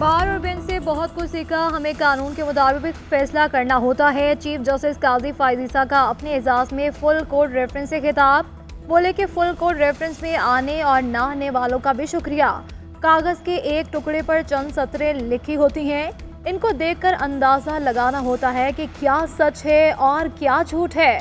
बार और बेंच से बहुत कुछ सीखा, हमें कानून के मुताबिक फैसला करना होता है। चीफ जस्टिस काजी फायद ईसा का अपने एजाज में फुल कोर्ट रेफरेंस से खिताब। बोले कि फुल कोर्ट रेफरेंस में आने और ना आने वालों का भी शुक्रिया। कागज के एक टुकड़े पर चंद सतरें लिखी होती हैं, इनको देखकर अंदाजा लगाना होता है कि क्या सच है और क्या झूठ है।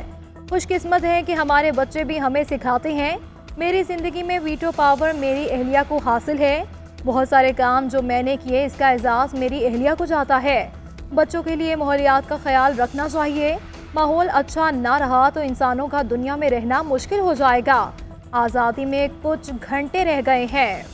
खुशकिस्मत है कि हमारे बच्चे भी हमें सिखाते हैं। मेरी ज़िंदगी में वीटो पावर मेरी अहलिया को हासिल है। बहुत सारे काम जो मैंने किए, इसका एजाज़ मेरी अहलिया को जाता है। बच्चों के लिए माहौलियात का ख्याल रखना चाहिए। माहौल अच्छा ना रहा तो इंसानों का दुनिया में रहना मुश्किल हो जाएगा। आज़ादी में कुछ घंटे रह गए हैं।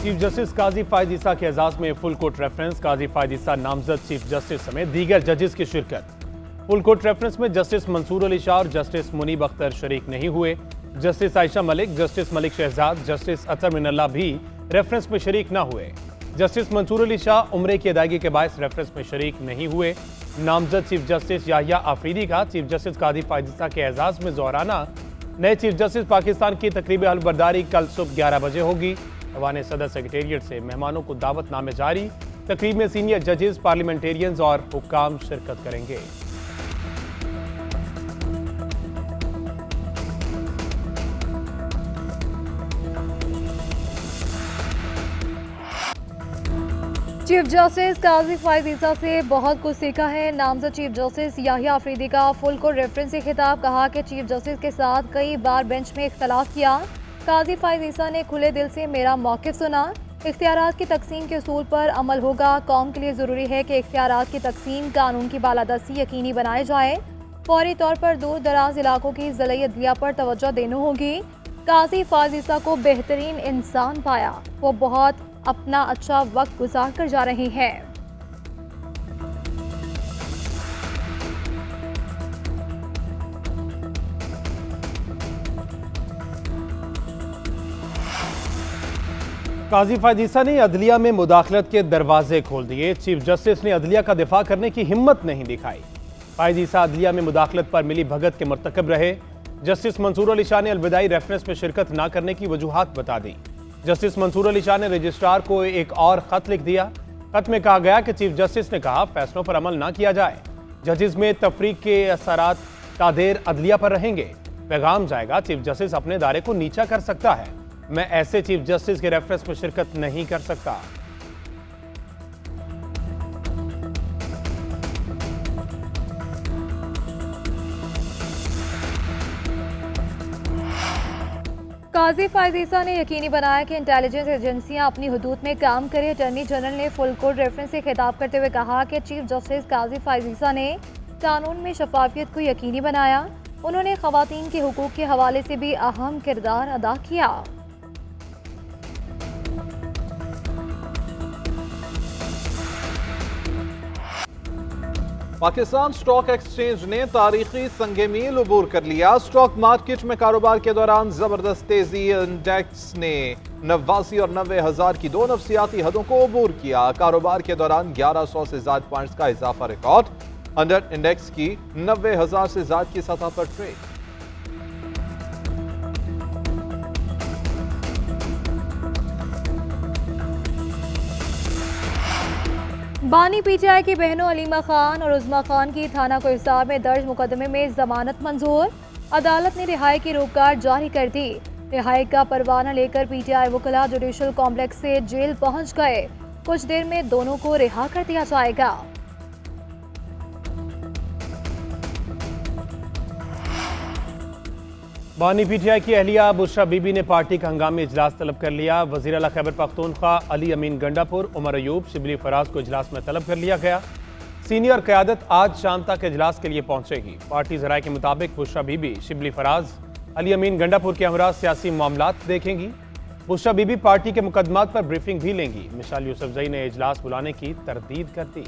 चीफ जस्टिस काजी फायद ईसा के एजाज में full court reference. Qazi Faez Isa नामजद चीफ जस्टिस समेत दीगर जजेस की शिरकत। फुल कोर्ट रेफरेंस में जस्टिस मंसूर अली शाह और जस्टिस मुनीब अख्तर शरीक नहीं हुए। Justice Ayesha Malik, justice Malik Shahzad, justice Athar Minallah भी रेफरेंस में शरीक न हुए। जस्टिस मंसूर अली शाह उम्रे की अदायगी के बायस रेफरेंस में शरीक नहीं हुए। नामजद चीफ जस्टिस याहिया आफरीदी का चीफ जस्टिस काजी फायद ईसा के एजाज में जोहराना। नए चीफ जस्टिस पाकिस्तान की तकरीब हल्फबरदारी कल सुबह 11 बजे होगी। ऐवान सदर सेक्रेटेरिएट से मेहमानों को दावतनामे जारी। तकरीब में सीनियर जजेस, पार्लियामेंटेरियंस और हुक्काम शिरकत करेंगे। चीफ जस्टिस काजी फायद ईसा से बहुत कुछ सीखा है। नामजद चीफ जस्टिस याहिया आफरीदी का फुल कोर्ट रेफरेंस से खिताब। कहा कि चीफ जस्टिस के साथ कई बार बेंच में इख्तलाफ किया। काजी फायद ईसा ने खुले दिल से मेरा मौक़िफ़ सुना। इख्तियारात की तकसीम के उसूल पर अमल होगा। कौम के लिए ज़रूरी है कि इख्तियारात की तकसीम कानून की बालादस्ती यकीनी बनाए जाए। फौरी तौर पर दूर दराज इलाकों की ज़िला अदलिया पर तवज्जो देनी होगी। काजी फायद ईसा को बेहतरीन इंसान पाया। वो बहुत अपना अच्छा वक्त गुजार कर जा रहे हैं। काजी फायद ईसा ने अदलिया में मुदाखलत के दरवाजे खोल दिए। चीफ जस्टिस ने अदलिया का दिफा करने की हिम्मत नहीं दिखाई। फायद ईसा अदलिया में मुदाखलत पर मिली भगत के मर्तकब रहे। जस्टिस मंसूर अली शाह ने अलविदाई रेफरेंस में शिरकत न करने की वजूहात बता दी। जस्टिस मंसूर अली शाह ने रजिस्ट्रार को एक और खत लिख दिया। खत में कहा गया कि चीफ जस्टिस ने कहा फैसलों पर अमल ना किया जाए। जजेस में तफरीक के असरात तादेर अदलिया पर रहेंगे। पैगाम जाएगा, चीफ जस्टिस अपने दायरे को नीचा कर सकता है। मैं ऐसे चीफ जस्टिस के रेफरेंस में शिरकत नहीं कर सकता। काजी फायद ईसा ने यकीनी बनाया कि इंटेलिजेंस एजेंसियां अपनी हदूद में काम करें। अटॉर्नी जनरल ने फुल कोर्ट रेफरेंस से खिताब करते हुए कहा कि चीफ जस्टिस काजी फायद ईसा ने कानून में शफाफियत को यकीनी बनाया। उन्होंने खवातीन के हुकूक के हवाले से भी अहम किरदार अदा किया। पाकिस्तान स्टॉक एक्सचेंज ने तारीखी संगे मील अबूर कर लिया। स्टॉक मार्केट में कारोबार के दौरान जबरदस्त तेजी। इंडेक्स ने 89 और 90,000 की दो नफसियाती हदों को अबूर किया। कारोबार के दौरान 1100 से ज्यादा पॉइंट्स का इजाफा रिकॉर्ड। अंडर इंडेक्स की 90,000 से ज्यादा की सतह पर ट्रेड। बानी पीटीआई की बहनों अलीमा खान और उज़मा खान की थाना कोहिस्तार में दर्ज मुकदमे में जमानत मंजूर। अदालत ने रिहाई की रोकगार्ड जारी कर दी। रिहाई का परवाना लेकर पीटीआई वकला जुडिशल कॉम्प्लेक्स से जेल पहुंच गए। कुछ देर में दोनों को रिहा कर दिया जाएगा। बानी पीटीआई की अहलिया बुशरा बीबी ने पार्टी का हंगामी इजलास तलब कर लिया। वज़ीर आला खैबर पख्तूनख्वा अली अमीन गंडापुर, उमर अयूब, शिबली फराज को इजलास में तलब कर लिया गया। सीनियर क़यादत आज शाम तक इजलास के लिए पहुंचेगी। पार्टी ज़राए के मुताबिक बुशरा बीबी, शिबली फराज, अली अमीन गंडापुर के हमरा सियासी मामलात देखेंगी। बुशरा बीबी पार्टी के मुकदमात पर ब्रीफिंग भी लेंगी। मिसाल यूसुफजई ने इजलास बुलाने की तरदीद कर दी।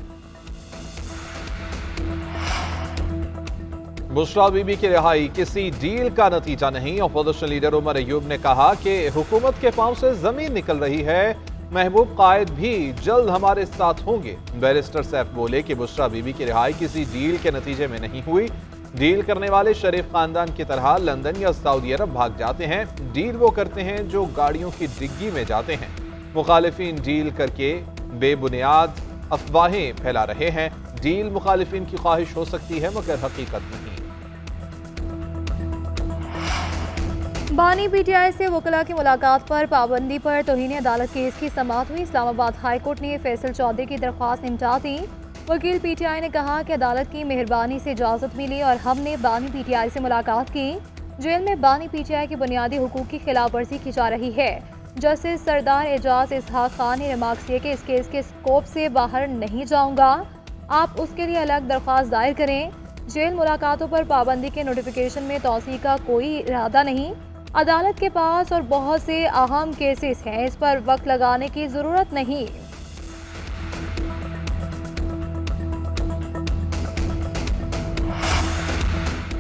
बुशरा बीबी की रिहाई किसी डील का नतीजा नहीं। अपोजिशन लीडर उमर अयूब ने कहा कि हुकूमत के पांव से जमीन निकल रही है। महबूब कायद भी जल्द हमारे साथ होंगे। बैरिस्टर सैफ बोले कि बुशरा बीबी की रिहाई किसी डील के नतीजे में नहीं हुई। डील करने वाले शरीफ खानदान की तरह लंदन या सऊदी अरब भाग जाते हैं। डील वो करते हैं जो गाड़ियों की डिग्गी में जाते हैं। मुखालिफिन डील करके बेबुनियाद अफवाहें फैला रहे हैं। डील मुखालिफिन की ख्वाहिश हो सकती है मगर हकीकत नहीं। बानी पीटीआई से वकला की मुलाकात पर पाबंदी पर तौहीन अदालत केस की समाअत हुई। इस्लामाबाद हाई कोर्ट ने फैसल चौधरी की दरख्वास्त निपटा दी। वकील पीटीआई ने कहा कि अदालत की मेहरबानी से इजाज़त मिली और हमने बानी पीटीआई से मुलाकात की। जेल में बानी पीटीआई की बुनियादी हुकूक की खिलाफ वर्जी की जा रही है। जस्टिस सरदार एजाज इसहाक खान ने रिमार्क किए कि इस केस के स्कोप से बाहर नहीं जाऊंगा, आप उसके लिए अलग दरख्वास्त दायर करें। जेल मुलाकातों पर पाबंदी के नोटिफिकेशन में तौसीक का कोई इरादा नहीं। अदालत के पास और बहुत से अहम केसेस हैं, इस पर वक्त लगाने की ज़रूरत नहीं।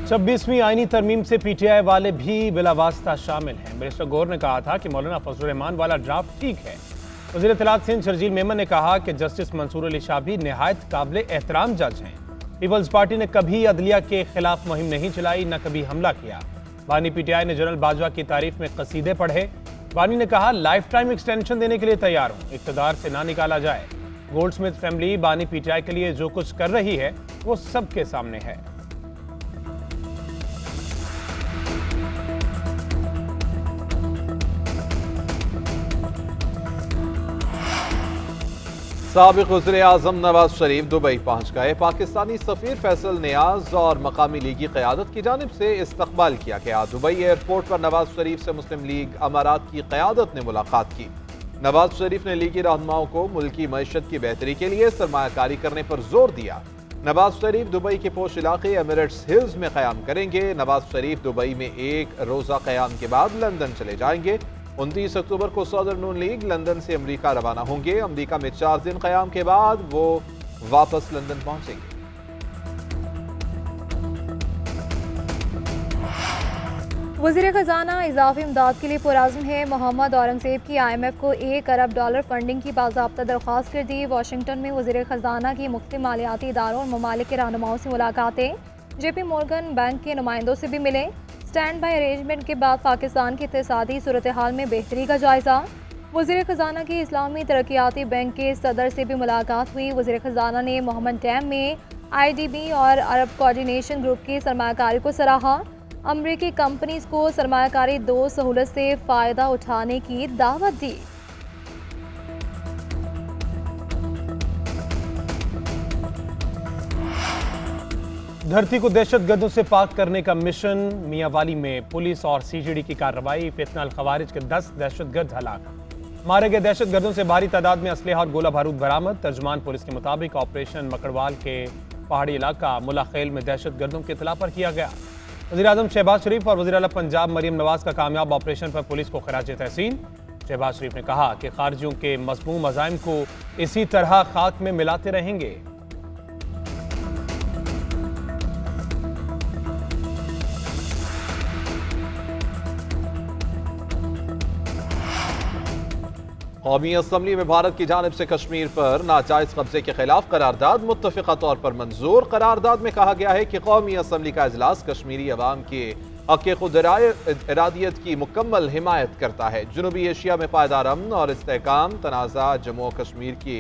26वीं आईनी तरमीम से पीटीआई वाले भी बिलावास्ता शामिल हैं। बैरिस्टर गौर ने कहा था कि मौलाना फजलुर रहमान वाला ड्राफ्ट ठीक है। वज़ीर इत्तलात सिंध शर्जील मेमन ने कहा कि जस्टिस मंसूर अली शाह भी निहायत काबिल एहतराम जज हैं। पीपल्स पार्टी ने कभी अदलिया के खिलाफ मुहिम नहीं चलाई, न कभी हमला किया। बानी पीटीआई ने जनरल बाजवा की तारीफ में कसीदे पढ़े। बानी ने कहा लाइफ टाइम एक्सटेंशन देने के लिए तैयार हूँ, इक़्तिदार से ना निकाला जाए। गोल्डस्मिथ फैमिली बानी पीटीआई के लिए जो कुछ कर रही है वो सबके सामने है। साबिक़ वज़ीर-ए-आज़म नवाज शरीफ दुबई पहुंच गए। पाकिस्तानी सफ़ीर फैसल नियाज और मकामी लीगी क़यादत की जानिब से इस्तक़बाल किया गया। दुबई एयरपोर्ट पर नवाज शरीफ से मुस्लिम लीग अमारात की क़यादत ने मुलाकात की। नवाज शरीफ ने लीगी रहनुमाओं को मुल्की मईशत की बेहतरी के लिए सरमायाकारी करने पर जोर दिया। नवाज शरीफ दुबई के पोश इलाके एमिरेट्स हिल्स में क़याम करेंगे। नवाज शरीफ दुबई में एक रोज़ा क़याम के बाद लंदन चले जाएंगे। 29 अक्टूबर को सदर नून लीग लंदन से अमेरिका रवाना होंगे। अमेरिका में 4 दिन क़याम के बाद वो वापस लंदन पहुंचेंगे। वज़ीर ख़जाना इजाफी इमदाद के लिए पुरआज़्म है। मोहम्मद औरंगज़ेब की IMF को $1 अरब फंडिंग की बाज़ाब्ता दरख्वास्त कर दी। वाशिंगटन में वज़ीर ख़जाना की मुख्तलिफ़ मालियाती इदारों और ममालिक के रहनुमाओं से मुलाकातें। JP मोर्गन बैंक के नुमाइंदों से भी मिले। स्टैंड बाई अरेंजमेंट के बाद पाकिस्तान की इक़्तिसादी सूरत हाल में बेहतरी का जायज़ा। वज़ीर ख़जाना की इस्लामी तरक्याती बैंक के सदर से भी मुलाकात हुई। वज़ीर ख़जाना ने मोहम्मद डैम में IDB और अरब कोऑर्डिनेशन ग्रुप की सरमायाकारी को सराहा। अमरीकी कंपनीज को सरमायाकारी दो सहूलत से फ़ायदा उठाने की दावत दी। धरती को दहशतगर्दों से पाक करने का मिशन। मियांवाली में पुलिस और CGD की कार्रवाई। फितनल खवारिज के 10 दहशतगर्द हलाक। मारे गए दहशतगर्दों से भारी तादाद में असलहा और गोला बारूद बरामद। तर्जुमान पुलिस के मुताबिक ऑपरेशन मकड़वाल के पहाड़ी इलाका मुलाखेल में दहशतगर्दों के इत्तला पर किया गया। वज़ीर-ए-आज़म शहबाज शरीफ और वज़ीर आला पंजाब मरियम नवाज का कामयाब ऑपरेशन पर पुलिस को खराज तहसीन। शहबाज शरीफ ने कहा कि खारजियों के मज़मूम अज़ाइम को इसी तरह खाक में मिलाते रहेंगे। कौमी असम्बली में भारत की जानिब से कश्मीर पर नाजायज कब्जे के खिलाफ करारदाद मुत्तफ़िक़ा तौर पर मंजूर। करारदाद में कहा गया है कि कौमी असम्बली का इजलास कश्मीरी अवाम के हक़ खुद इरादियत की मुकम्मल हिमायत करता है। जनूबी एशिया में पायदार अमन और इस्तेहकाम तनाज़ा जम्मू कश्मीर की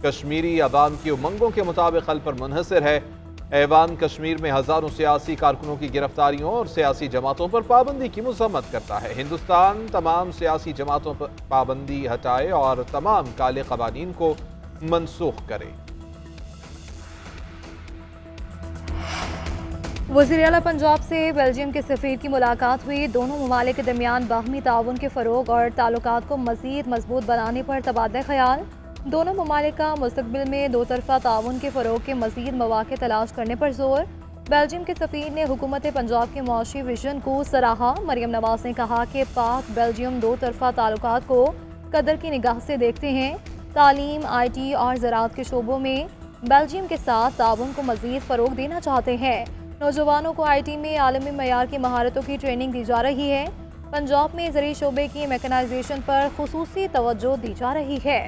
कश्मीरी अवाम की उमंगों के मुताबिक हल पर मुनहसर है। ऐवान कश्मीर में हज़ारों सियासी कारकुनों की गिरफ्तारियों और सियासी जमातों पर पाबंदी की मज़म्मत करता है। हिंदुस्तान तमाम सियासी जमातों पर पाबंदी हटाए और तमाम काले क़वानीन को मनसूख करे। वज़ीर आला पंजाब से बेल्जियम के सफ़ीर की मुलाकात हुई। दोनों ममालिक के दरमियान बाहमी ताउन के फ़रोग और ताल्लुकात को मज़ीद मजबूत बनाने पर तबादला ख्याल। दोनों ममालिक का मुस्तक़बिल में दो तरफ़ा ताउन के फ़रोग के मज़ीद मौक़े तलाश करने पर जोर। बेल्जियम के सफ़ीर ने हुकूमत पंजाब के मुआशी विजन को सराहा। मरियम नवाज ने कहा कि पाक बेल्जियम दो तरफ़ा ताल्लुकात को कदर की निगाह से देखते हैं। तालीम, IT और ज़राअत के शोबों में बेल्जियम के साथ ताउन को मज़ीद फ़रोग देना चाहते हैं। नौजवानों को IT में आलमी मयार की महारतों की ट्रेनिंग दी जा रही है। पंजाब में ज़री शोबे की मैकेनाइजेशन पर खुसूसी तवज्जो दी जा रही है।